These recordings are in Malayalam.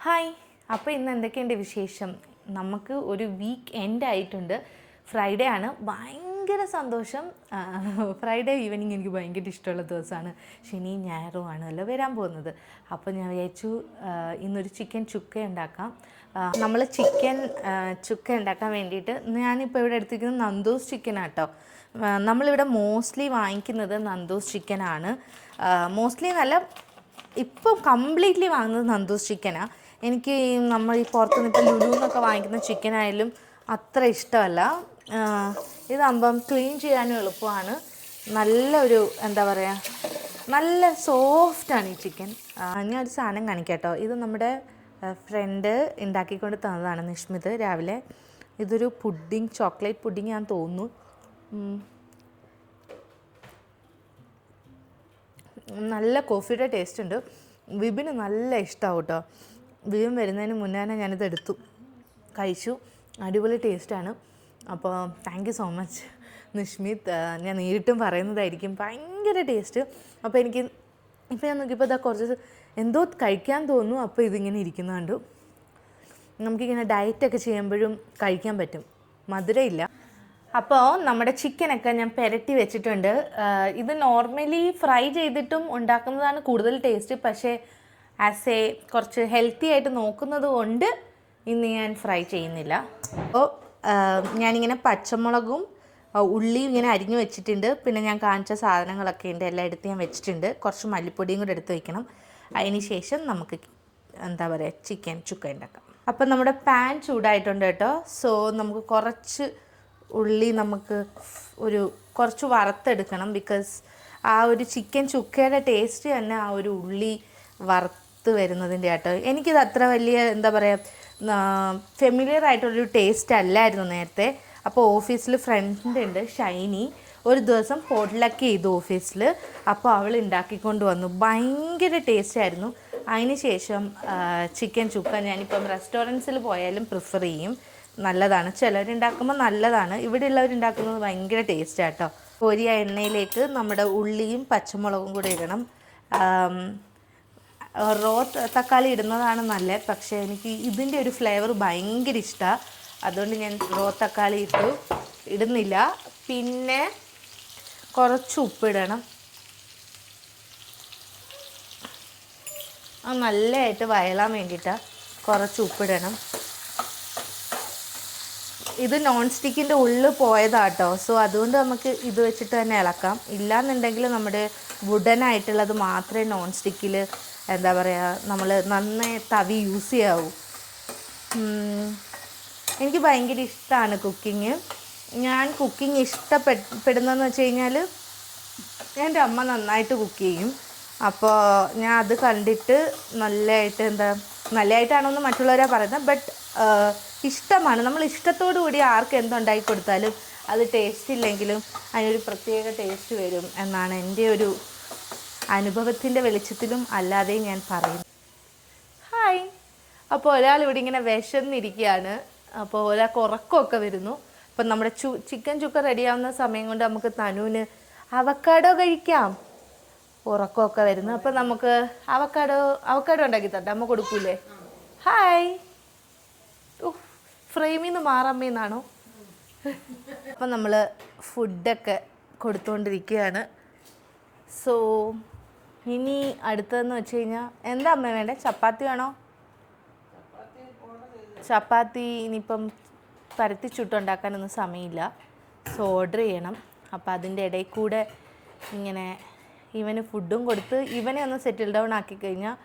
ഹായ്. അപ്പോൾ ഇന്ന് എന്തൊക്കെയുണ്ട് വിശേഷം? നമുക്ക് ഒരു വീക്ക് എൻഡ് ആയിട്ടുണ്ട്. ഫ്രൈഡേ ആണ്. ഭയങ്കര സന്തോഷം. ഫ്രൈഡേ ഈവനിങ് എനിക്ക് ഭയങ്കര ഇഷ്ടമുള്ള ദിവസമാണ്. ശനിയും ഞായറും ആണല്ലോ വരാൻ പോകുന്നത്. അപ്പോൾ ഞാൻ വിചാരിച്ചു ഇന്നൊരു ചിക്കൻ ചുക്ക ഉണ്ടാക്കാം. നമ്മൾ ചിക്കൻ ചുക്ക ഉണ്ടാക്കാൻ വേണ്ടിയിട്ട് ഞാനിപ്പോൾ ഇവിടെ എടുത്തിരിക്കുന്നത് നന്ദൂസ് ചിക്കനാട്ടോ. നമ്മളിവിടെ മോസ്റ്റ്ലി വാങ്ങിക്കുന്നത് നന്ദൂസ് ചിക്കനാണ്. മോസ്റ്റ്ലി നല്ല ഇപ്പം കംപ്ലീറ്റ്ലി വാങ്ങുന്നത് നന്ദൂസ് ചിക്കനാണ്. എനിക്ക് നമ്മൾ ഈ പുറത്തുനിന്ന് ഇപ്പോൾ ലുലുന്നൊക്കെ വാങ്ങിക്കുന്ന ചിക്കനായാലും അത്ര ഇഷ്ടമല്ല. ഇതാകുമ്പം ക്ലീൻ ചെയ്യാനും എളുപ്പമാണ്. നല്ലൊരു എന്താ പറയുക, നല്ല സോഫ്റ്റാണ് ഈ ചിക്കൻ. ഞാനൊരു സാധനം കാണിക്കാം കേട്ടോ. ഇത് നമ്മുടെ ഫ്രണ്ട് ഉണ്ടാക്കിക്കൊണ്ട് തന്നതാണ്, നിഷ്മിത്, രാവിലെ. ഇതൊരു പുഡിങ്, ചോക്ലേറ്റ് പുഡിങ് ഞാൻ തോന്നുന്നു. നല്ല കോഫിയുടെ ടേസ്റ്റ് ഉണ്ട്. വിപിന് നല്ല ഇഷ്ടമാവും കേട്ടോ. വിപിൻ വരുന്നതിന് മുന്നേ തന്നെ ഞാനിത് എടുത്തു കഴിച്ചു. അടിപൊളി ടേസ്റ്റാണ്. അപ്പോൾ താങ്ക് യു സോ മച്ച് നിഷ്മിത്. ഞാൻ നേരിട്ടും പറയുന്നതായിരിക്കും, ഭയങ്കര ടേസ്റ്റ്. അപ്പോൾ എനിക്ക് ഇപ്പോൾ ഞാൻ നോക്കിയപ്പോൾ ഇതാ കുറച്ച് എന്തോ കഴിക്കാൻ തോന്നുന്നു. അപ്പോൾ ഇതിങ്ങനെ ഇരിക്കുന്ന കണ്ടു. നമുക്കിങ്ങനെ ഡയറ്റൊക്കെ ചെയ്യുമ്പോഴും കഴിക്കാൻ പറ്റും, മധുരമില്ല. അപ്പോൾ നമ്മുടെ ചിക്കനൊക്കെ ഞാൻ പുരട്ടി വെച്ചിട്ടുണ്ട്. ഇത് നോർമലി ഫ്രൈ ചെയ്തിട്ടും ഉണ്ടാക്കുന്നതാണ് കൂടുതൽ ടേസ്റ്റ്. പക്ഷേ ആസ് എ കുറച്ച് ഹെൽത്തി ആയിട്ട് നോക്കുന്നത് കൊണ്ട് ഇന്ന് ഞാൻ ഫ്രൈ ചെയ്യുന്നില്ല. അപ്പോൾ ഞാനിങ്ങനെ പച്ചമുളകും ഉള്ളിയും ഇങ്ങനെ അരിഞ്ഞു വെച്ചിട്ടുണ്ട്. പിന്നെ ഞാൻ കാണിച്ച സാധനങ്ങളൊക്കെ ഉണ്ട്, എല്ലാം എടുത്ത് ഞാൻ വെച്ചിട്ടുണ്ട്. കുറച്ച് മല്ലിപ്പൊടിയും കൂടെ എടുത്ത് വയ്ക്കണം. അതിന് ശേഷം നമുക്ക് എന്താ പറയുക, ചിക്കൻ ചുക്ക ഉണ്ടാക്കാം. അപ്പം നമ്മുടെ പാൻ ചൂടായിട്ടുണ്ട് കേട്ടോ. സോ നമുക്ക് കുറച്ച് ഉള്ളി നമുക്ക് കുറച്ച് വറുത്തെടുക്കണം. ബിക്കോസ് ആ ഒരു ചിക്കൻ ചുക്കയുടെ ടേസ്റ്റ് തന്നെ ആ ഒരു ഉള്ളി വറുത്ത് വരുന്നതിൻ്റെ കേട്ടോ. എനിക്കിത് അത്ര വലിയ എന്താ പറയുക, ഫെമിലിയർ ആയിട്ടുള്ളൊരു ടേസ്റ്റ് അല്ലായിരുന്നു നേരത്തെ. അപ്പോൾ ഓഫീസിൽ ഫ്രണ്ട് ഉണ്ട്, ഷൈനി, ഒരു ദിവസം പോട്ട്ലക്ക് ചെയ്തു ഓഫീസിൽ. അപ്പോൾ അവൾ ഉണ്ടാക്കിക്കൊണ്ട് വന്നു. ഭയങ്കര ടേസ്റ്റായിരുന്നു. അതിന് ശേഷം ചിക്കൻ ചുക്ക ഞാനിപ്പം റെസ്റ്റോറൻറ്റ്സിൽ പോയാലും പ്രിഫർ ചെയ്യും. നല്ലതാണ്. ചിലരുണ്ടാക്കുമ്പോൾ നല്ലതാണ്. ഇവിടെ ഉള്ളവരുണ്ടാക്കുന്നത് ഭയങ്കര ടേസ്റ്റാണ് കേട്ടോ. പൊരിയ എണ്ണയിലേക്ക് നമ്മുടെ ഉള്ളിയും പച്ചമുളകും കൂടെ ഇടണം. റോ തക്കാളി ഇടുന്നതാണ് നല്ലത്. പക്ഷേ എനിക്ക് ഇതിൻ്റെ ഒരു ഫ്ലേവർ ഭയങ്കര ഇഷ്ടമാണ്. അതുകൊണ്ട് ഞാൻ റോ തക്കാളി ഇടുന്നില്ല. പിന്നെ കുറച്ച് ഉപ്പിടണം. അത് നല്ലതായിട്ട് വയലാൻ വേണ്ടിയിട്ടാണ് കുറച്ച് ഉപ്പിടണം. ഇത് നോൺ സ്റ്റിക്കിൻ്റെ ഉള്ളിൽ പോയതാട്ടോ. സോ അതുകൊണ്ട് നമുക്ക് ഇത് വെച്ചിട്ട് തന്നെ ഇളക്കാം. ഇല്ലയെന്നുണ്ടെങ്കിൽ നമ്മുടെ വുഡനായിട്ടുള്ളത് മാത്രമേ നോൺ സ്റ്റിക്കിൽ എന്താ പറയുക നമ്മൾ നന്നായി തവി യൂസ് ചെയ്യാവൂ. എനിക്ക് ഭയങ്കര ഇഷ്ടമാണ് കുക്കിങ്. ഞാൻ കുക്കിംഗ് ഇഷ്ടപ്പെടുന്നതെന്ന് വെച്ച് കഴിഞ്ഞാൽ എൻ്റെ അമ്മ നന്നായിട്ട് കുക്ക് ചെയ്യും. അപ്പോൾ ഞാൻ അത് കണ്ടിട്ട് നല്ലതായിട്ടാണോന്ന് മറ്റുള്ളവരാ പറയുന്നത്. ബട്ട് ഇഷ്ടമാണ്. നമ്മൾ ഇഷ്ടത്തോടു കൂടി ആർക്ക് എന്തുണ്ടാക്കി കൊടുത്താലും അത് ടേസ്റ്റ് ഇല്ലെങ്കിലും അതിനൊരു പ്രത്യേക ടേസ്റ്റ് വരും എന്നാണ് എൻ്റെ ഒരു അനുഭവത്തിൻ്റെ വെളിച്ചത്തിലും അല്ലാതെയും ഞാൻ പറയുന്നു. ഹായ്. അപ്പോൾ ഒരാളിവിടെ ഇങ്ങനെ വിശന്നിരിക്കുകയാണ്. അപ്പോൾ ഒരാൾക്ക് ഉറക്കമൊക്കെ വരുന്നു. അപ്പം നമ്മുടെ ചിക്കൻ ചുക്ക റെഡിയാവുന്ന സമയം കൊണ്ട് നമുക്ക് തനുവിന് അവക്കാഡോ കഴിക്കാം. ഉറക്കമൊക്കെ വരുന്നു. അപ്പം നമുക്ക് അവക്കാഡോ ഉണ്ടാക്കി തട്ടെ, അമ്മ കൊടുക്കൂലേ? ഹായ്. ഫ്രെയിമിൽ നിന്ന് മാറമ്മയെന്നാണോ? അപ്പം നമ്മൾ ഫുഡൊക്കെ കൊടുത്തുകൊണ്ടിരിക്കുകയാണ്. സോ ഇനി അടുത്തതെന്ന് വെച്ച് കഴിഞ്ഞാൽ എന്താ അമ്മ വേണ്ടേ? ചപ്പാത്തി വേണോ? ചപ്പാത്തി ഇനിയിപ്പം പരത്തി ചുട്ടുണ്ടാക്കാനൊന്നും സമയമില്ല. സോ ഓർഡർ ചെയ്യണം. അപ്പോൾ അതിൻ്റെ ഇടയിൽ കൂടെ ഇങ്ങനെ ഇവന് ഫുഡും കൊടുത്ത് ഇവനെ ഒന്ന് സെറ്റിൽ ഡൗൺ ആക്കി കഴിഞ്ഞാൽ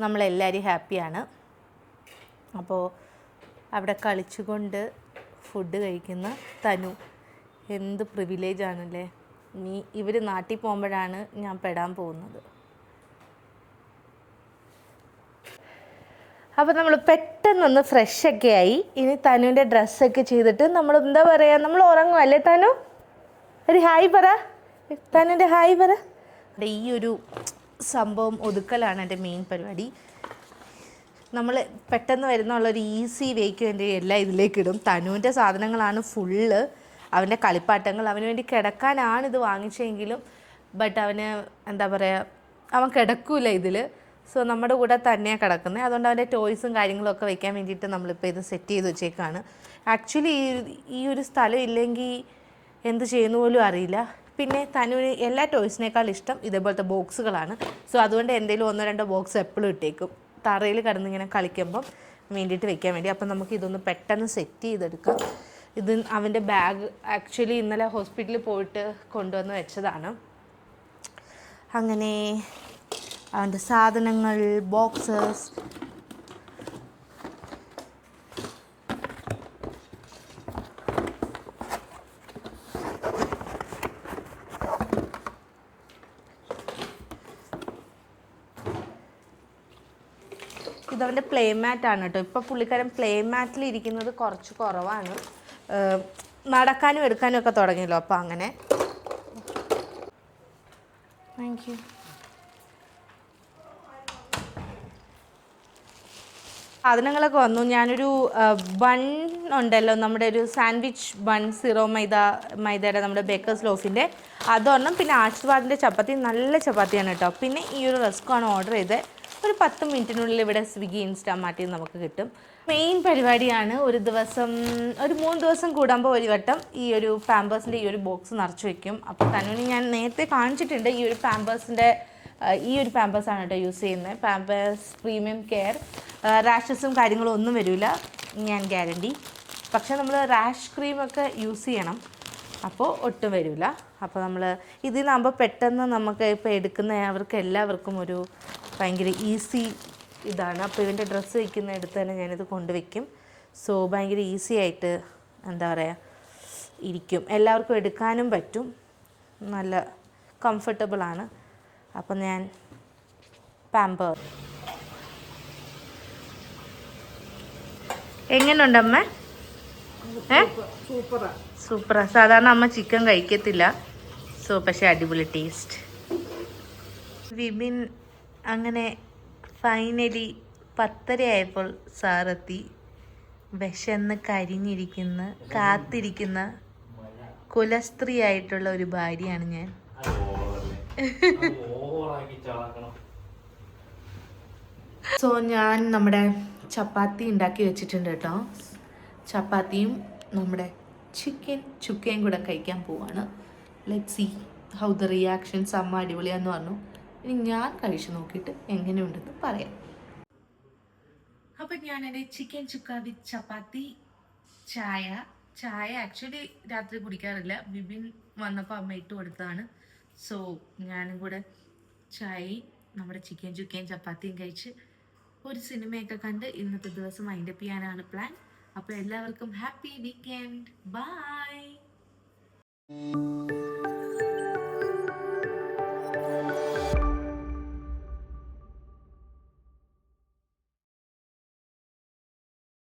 നമ്മളെല്ലാവരും ഹാപ്പിയാണ്. അപ്പോൾ അവിടെ കളിച്ചുകൊണ്ട് ഫുഡ് കഴിക്കുന്ന തനു എന്ത് പ്രിവിലേജാണല്ലേ. ഇനി ഇവർ നാട്ടിൽ പോകുമ്പോഴാണ് ഞാൻ പെടാൻ പോകുന്നത്. അപ്പോൾ നമ്മൾ പെട്ടെന്നൊന്ന് ഫ്രഷൊക്കെ ആയി. ഇനി തനുവിൻ്റെ ഡ്രസ്സൊക്കെ ചെയ്തിട്ട് നമ്മൾ എന്താ പറയുക, നമ്മൾ ഉറങ്ങുമല്ലേ തനു? ഒരു ഹായ് പറ, തനുവിൻ്റെ ഹായ് പറ. ഈ ഒരു സംഭവം ഒതുക്കലാണ് എൻ്റെ മെയിൻ പരിപാടി. നമ്മൾ പെട്ടെന്ന് വരുന്നുള്ളൊരു ഈസി വേക്ക് വേണ്ടി എല്ലാം ഇതിലേക്കിടും. തനുവിൻ്റെ സാധനങ്ങളാണ് ഫുള്ള്, അവൻ്റെ കളിപ്പാട്ടങ്ങൾ. അവന് വേണ്ടി കിടക്കാനാണിത് വാങ്ങിച്ചെങ്കിലും ബട്ട് അവന് എന്താ പറയുക, അവൻ കിടക്കൂല ഇതിൽ. സോ നമ്മുടെ കൂടെ തന്നെയാണ് കിടക്കുന്നത്. അതുകൊണ്ട് അവൻ്റെ ടോയ്സും കാര്യങ്ങളൊക്കെ വെക്കാൻ വേണ്ടിയിട്ട് നമ്മളിപ്പോൾ ഇത് സെറ്റ് ചെയ്ത് വെച്ചേക്കാണ്. ആക്ച്വലി ഈ ഒരു സ്ഥലം ഇല്ലെങ്കിൽ എന്ത് ചെയ്യുന്ന പോലും അറിയില്ല. പിന്നെ തനുവിന് എല്ലാ ടോയ്സിനേക്കാൾ ഇഷ്ടം ഇതേപോലത്തെ ബോക്സുകളാണ്. സോ അതുകൊണ്ട് എന്തെങ്കിലും 1-2 ബോക്സ് എപ്പോഴും ഇട്ടേക്കും തറയിൽ കിടന്നിങ്ങനെ കളിക്കുമ്പം വേണ്ടിയിട്ട് വെക്കാൻ വേണ്ടി. അപ്പം നമുക്ക് ഇതൊന്ന് പെട്ടെന്ന് സെറ്റ് ചെയ്തെടുക്കാം. ഇത് അവൻ്റെ ബാഗ് ആക്ച്വലി ഇന്നലെ ഹോസ്പിറ്റലിൽ പോയിട്ട് കൊണ്ടുവന്ന് വെച്ചതാണ്. അങ്ങനെ അവൻ്റെ സാധനങ്ങൾ, ബോക്സസ്, ഇതവൻ്റെ പ്ലേ മാറ്റാണ് കേട്ടോ. ഇപ്പോൾ പുള്ളിക്കാരൻ പ്ലേ മാറ്റിൽ ഇരിക്കുന്നത് കുറച്ച് കുറവാണ്. നടക്കാനും എടുക്കാനും ഒക്കെ തുടങ്ങിയല്ലോ. അപ്പോൾ അങ്ങനെ താങ്ക് യു. സാധനങ്ങളൊക്കെ വന്നു. ഞാനൊരു ബൺ ഉണ്ടല്ലോ, നമ്മുടെ ഒരു സാൻഡ്വിച്ച് ബൺ, സീറോ മൈദയുടെ നമ്മുടെ ബേക്കേഴ്സ് ലോഫിൻ്റെ അതൊരെണ്ണം. പിന്നെ ആശീർവാദിൻ്റെ ചപ്പാത്തി, നല്ല ചപ്പാത്തിയാണ് കേട്ടോ. പിന്നെ ഈ ഒരു റസ്ക്കാണ് ഓർഡർ ചെയ്തത്. ഒരു 10 മിനിറ്റിനുള്ളിൽ ഇവിടെ സ്വിഗ്ഗി, ഇൻസ്റ്റാമാർട്ടിൽ നമുക്ക് കിട്ടും. മെയിൻ പരിപാടിയാണ് ഒരു ദിവസം, ഒരു 3 ദിവസം കൂടുമ്പോൾ ഒരു വട്ടം ഈ ഒരു പാമ്പേഴ്സിൻ്റെ ഈ ഒരു ബോക്സ് നിറച്ച് വയ്ക്കും. അപ്പോൾ തനുവിന് ഞാൻ നേരത്തെ കാണിച്ചിട്ടുണ്ട്. ഈ ഒരു പാമ്പേഴ്സാണ് കേട്ടോ യൂസ് ചെയ്യുന്നത്. Pampers premium care. റാഷസും കാര്യങ്ങളും ഒന്നും വരില്ല, ഞാൻ ഗ്യാരണ്ടി. പക്ഷേ നമ്മൾ റാഷ് ക്രീമൊക്കെ യൂസ് ചെയ്യണം, അപ്പോൾ ഒട്ടും വരില്ല. അപ്പോൾ നമ്മൾ ഇതിൽ നിന്നാകുമ്പോൾ പെട്ടെന്ന് നമുക്ക് ഇപ്പോൾ എടുക്കുന്ന അവർക്ക് എല്ലാവർക്കും ഒരു ഭയങ്കര ഈസി ഇതാണ്. അപ്പോൾ ഇവൻ്റെ ഡ്രസ്സ് വയ്ക്കുന്ന അടുത്ത് തന്നെ ഞാനിത് കൊണ്ടുവയ്ക്കും. സോ ഭയങ്കര ഈസി ആയിട്ട് എന്താ പറയുക ഇരിക്കും, എല്ലാവർക്കും എടുക്കാനും പറ്റും, നല്ല കംഫർട്ടബിളാണ്. അപ്പം ഞാൻ പാമ്പർ എങ്ങനെയുണ്ടമ്മ? സൂപ്പറാ. സാധാരണ അമ്മ ചിക്കൻ കഴിക്കത്തില്ല. സോ പക്ഷേ അടിപൊളി ടേസ്റ്റ്. വിപിൻ അങ്ങനെ ഫൈനലി 10:30 ആയപ്പോൾ സാറെത്തി. വിശന്ന് കരിഞ്ഞിരിക്കുന്ന, കാത്തിരിക്കുന്ന കുലസ്ത്രീ ആയിട്ടുള്ള ഒരു ഭാര്യയാണ് ഞാൻ. സോ ഞാൻ നമ്മുടെ ചപ്പാത്തി ഉണ്ടാക്കി വെച്ചിട്ടുണ്ട് കേട്ടോ. ചപ്പാത്തിയും നമ്മുടെ ചിക്കൻ ചുക്കയും കൂടെ കഴിക്കാൻ പോവാണ്. Let's see how the reactions. അമ്മ അടിപൊളിയാന്ന് പറഞ്ഞു. ഇനി ഞാൻ കഴിച്ചു നോക്കിയിട്ട് എങ്ങനെയുണ്ടെന്ന് പറയാം. അപ്പം ഞാനെൻ്റെ ചിക്കൻ ചുക്ക വിത്ത് ചപ്പാത്തി, ചായ ആക്ച്വലി രാത്രി കുടിക്കാറില്ല. വിപിൻ വന്നപ്പോൾ അമ്മ ഇട്ട് കൊടുത്തതാണ്. സോ ഞാനും കൂടെ ചായയും നമ്മുടെ ചിക്കൻ ചുക്കയും ചപ്പാത്തിയും കഴിച്ച് ഒരു സിനിമയൊക്കെ കണ്ട് ഇന്നത്തെ ദിവസം വൈൻഡപ്പ് ചെയ്യാനാണ് പ്ലാൻ. അപ്പോൾ എല്ലാവർക്കും ഹാപ്പി വീക്കെൻഡ്. ബൈ.